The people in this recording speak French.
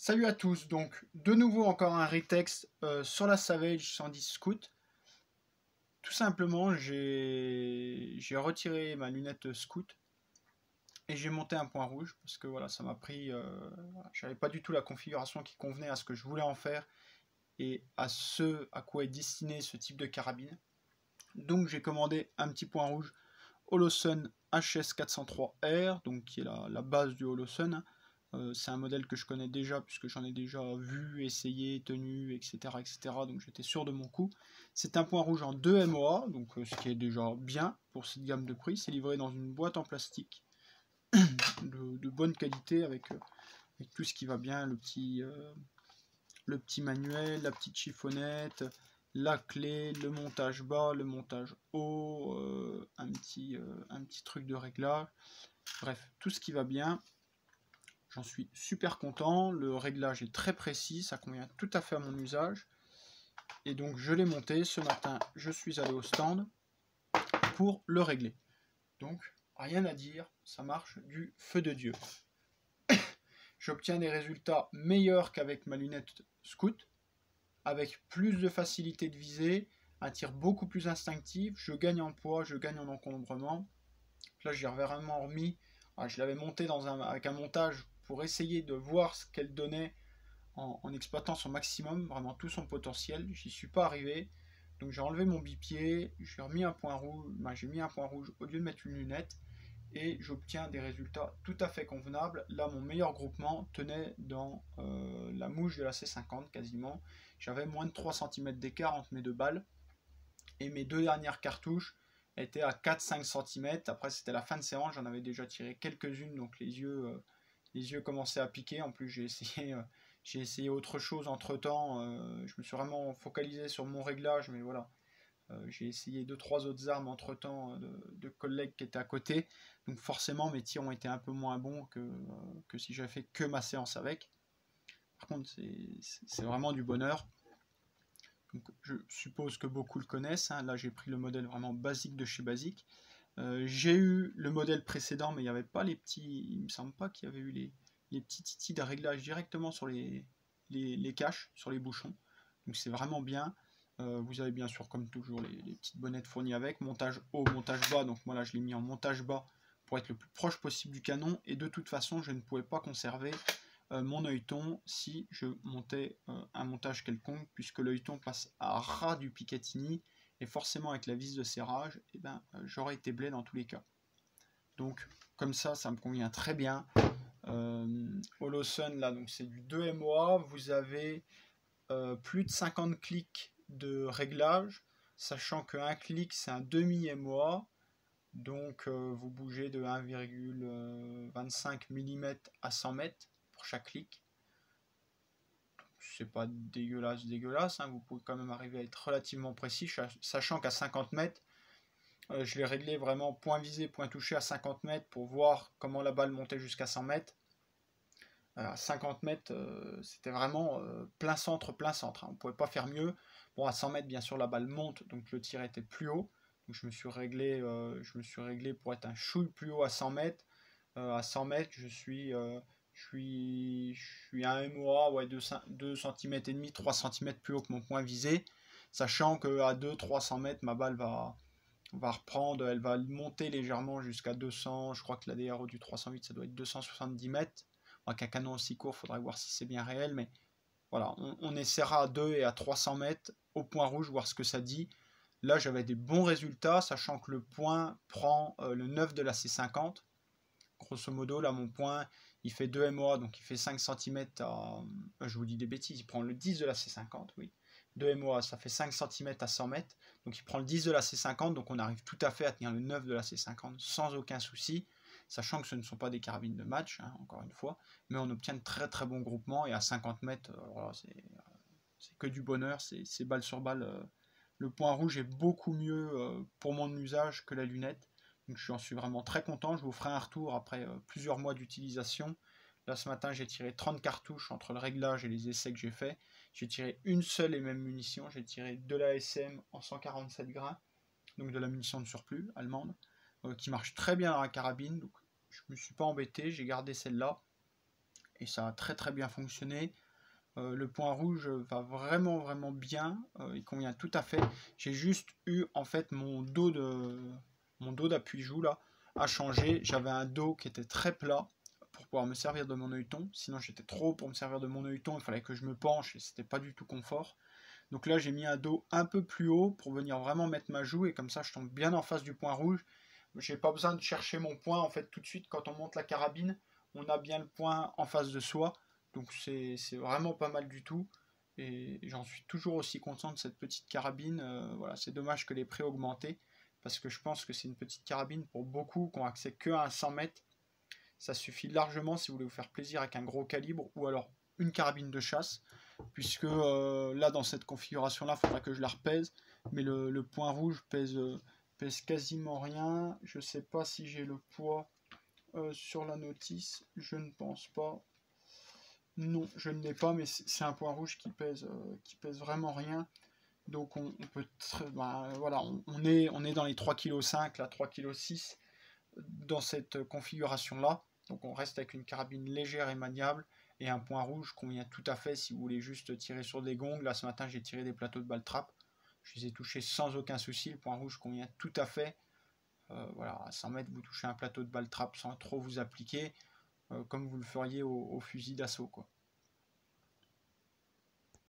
Salut à tous, donc de nouveau encore un retexte sur la Savage 110 Scout. Tout simplement, j'ai retiré ma lunette Scout et j'ai monté un point rouge parce que voilà, ça m'a pris. J'avais pas du tout la configuration qui convenait à ce que je voulais en faire et à ce à quoi est destiné ce type de carabine. Donc j'ai commandé un petit point rouge Holosun HS403R, donc qui est la base du Holosun. C'est un modèle que je connais déjà puisque j'en ai déjà vu, essayé, tenu, etc. etc. donc j'étais sûr de mon coup. C'est un point rouge en 2 MOA, donc ce qui est déjà bien pour cette gamme de prix. C'est livré dans une boîte en plastique de bonne qualité avec tout ce qui va bien, le petit manuel, la petite chiffonnette, la clé, le montage bas, le montage haut, un petit truc de réglage. Bref, tout ce qui va bien. J'en suis super content, le réglage est très précis, ça convient tout à fait à mon usage. Et donc je l'ai monté, ce matin je suis allé au stand pour le régler. Donc rien à dire, ça marche du feu de Dieu. J'obtiens des résultats meilleurs qu'avec ma lunette Scout, avec plus de facilité de visée, un tir beaucoup plus instinctif, je gagne en poids, je gagne en encombrement. Là j'ai vraiment remis, je l'avais monté avec un montage pour essayer de voir ce qu'elle donnait en exploitant son maximum, vraiment tout son potentiel. J'y suis pas arrivé, donc j'ai enlevé mon bipied, j'ai remis un point rouge, j'ai mis un point rouge au lieu de mettre une lunette, et j'obtiens des résultats tout à fait convenables. Là, mon meilleur groupement tenait dans la mouche de la C50 quasiment. J'avais moins de 3 cm d'écart entre mes deux balles, et mes deux dernières cartouches étaient à 4-5 cm. Après, c'était la fin de séance, j'en avais déjà tiré quelques-unes, donc les yeux commençaient à piquer. En plus, j'ai essayé autre chose entre temps. Je me suis vraiment focalisé sur mon réglage, mais voilà. J'ai essayé 2-3 autres armes entre temps de collègues qui étaient à côté. Donc forcément, mes tirs ont été un peu moins bons que si j'avais fait que ma séance avec. Par contre, c'est vraiment du bonheur. Donc, je suppose que beaucoup le connaissent. Là, j'ai pris le modèle vraiment basique de chez Basique. J'ai eu le modèle précédent, mais il n'y avait pas les petits. Il me semble pas qu'il y avait eu les petits titis de réglage directement sur les caches, sur les bouchons. Donc c'est vraiment bien. Vous avez bien sûr, comme toujours, les petites bonnettes fournies avec. Montage haut, montage bas. Donc moi là, je l'ai mis en montage bas pour être le plus proche possible du canon. Et de toute façon, je ne pouvais pas conserver mon œilleton si je montais un montage quelconque, puisque l'œilleton passe à ras du Picatinny. Et forcément, avec la vis de serrage, j'aurais été blé dans tous les cas. Donc, comme ça me convient très bien. Holosun, là, donc c'est du 2 MOA. Vous avez plus de 50 clics de réglage, sachant qu'un clic, c'est un demi MOA. Donc, vous bougez de 1,25 mm à 100 mètres pour chaque clic. C'est pas dégueulasse, vous pouvez quand même arriver à être relativement précis, sachant qu'à 50 mètres, je l'ai réglé vraiment point visé, point touché à 50 mètres pour voir comment la balle montait jusqu'à 100 mètres. À 50 mètres, c'était vraiment plein centre, on ne pouvait pas faire mieux. Bon, à 100 mètres, bien sûr, la balle monte, donc le tir était plus haut. Donc je me suis réglé pour être un chouille plus haut à 100 mètres. À 100 mètres, je suis à un MOA, ouais, 2 cm et demi, 3 cm plus haut que mon point visé, sachant qu'à 200-300 mètres, ma balle va reprendre, elle va monter légèrement jusqu'à 200, je crois que la DRO du 308, ça doit être 270 mètres. Avec un canon aussi court, il faudrait voir si c'est bien réel, mais voilà, on essaiera à 2 et à 300 mètres au point rouge, voir ce que ça dit. Là, j'avais des bons résultats, sachant que le point prend le 9 de la C50. Grosso modo, là, mon point, il fait 2 MOA, donc il fait 5 cm à... je vous dis des bêtises, il prend le 10 de la C50, oui. 2 MOA, ça fait 5 cm à 100 mètres. Donc il prend le 10 de la C50, donc on arrive tout à fait à tenir le 9 de la C50 sans aucun souci, sachant que ce ne sont pas des carabines de match, encore une fois, mais on obtient de très très bons groupements, et à 50 mètres, voilà, c'est que du bonheur, c'est balle sur balle. Le point rouge est beaucoup mieux pour mon usage que la lunette. Donc j'en suis vraiment très content. Je vous ferai un retour après plusieurs mois d'utilisation. Là ce matin j'ai tiré 30 cartouches entre le réglage et les essais que j'ai fait. J'ai tiré une seule et même munition. J'ai tiré de la SM en 147 grains, donc de la munition de surplus allemande, qui marche très bien dans la carabine. Donc je ne me suis pas embêté, j'ai gardé celle-là. et ça a très très bien fonctionné. Le point rouge va vraiment bien, il convient tout à fait. J'ai juste eu en fait mon dos d'appui-joue là à changer. J'avais un dos qui était très plat pour pouvoir me servir de mon œilleton, sinon j'étais trop haut pour me servir de mon œilleton, il fallait que je me penche et c'était pas du tout confort. Donc là j'ai mis un dos un peu plus haut pour venir vraiment mettre ma joue, et comme ça je tombe bien en face du point rouge. J'ai pas besoin de chercher mon point en fait tout de suite. Quand on monte la carabine, on a bien le point en face de soi, donc c'est vraiment pas mal du tout, et j'en suis toujours aussi content de cette petite carabine. Voilà, c'est dommage que les prix aient augmenté, parce que je pense que c'est une petite carabine pour beaucoup qui ont accès que à un 100 mètres. Ça suffit largement si vous voulez vous faire plaisir avec un gros calibre, ou alors une carabine de chasse, puisque là dans cette configuration là il faudra que je la repèse, mais le point rouge pèse quasiment rien. Je sais pas si j'ai le poids sur la notice, je ne pense pas. Non, je ne l'ai pas, mais c'est un point rouge qui pèse vraiment rien. Donc on peut voilà, on est dans les 3,5 kg, là 3,6 kg dans cette configuration là. Donc on reste avec une carabine légère et maniable, et un point rouge convient tout à fait si vous voulez juste tirer sur des gongs. Là ce matin j'ai tiré des plateaux de balle trap, je les ai touchés sans aucun souci. Le point rouge convient tout à fait. Voilà, à 100 mètres vous touchez un plateau de balle trap sans trop vous appliquer, comme vous le feriez au fusil d'assaut quoi.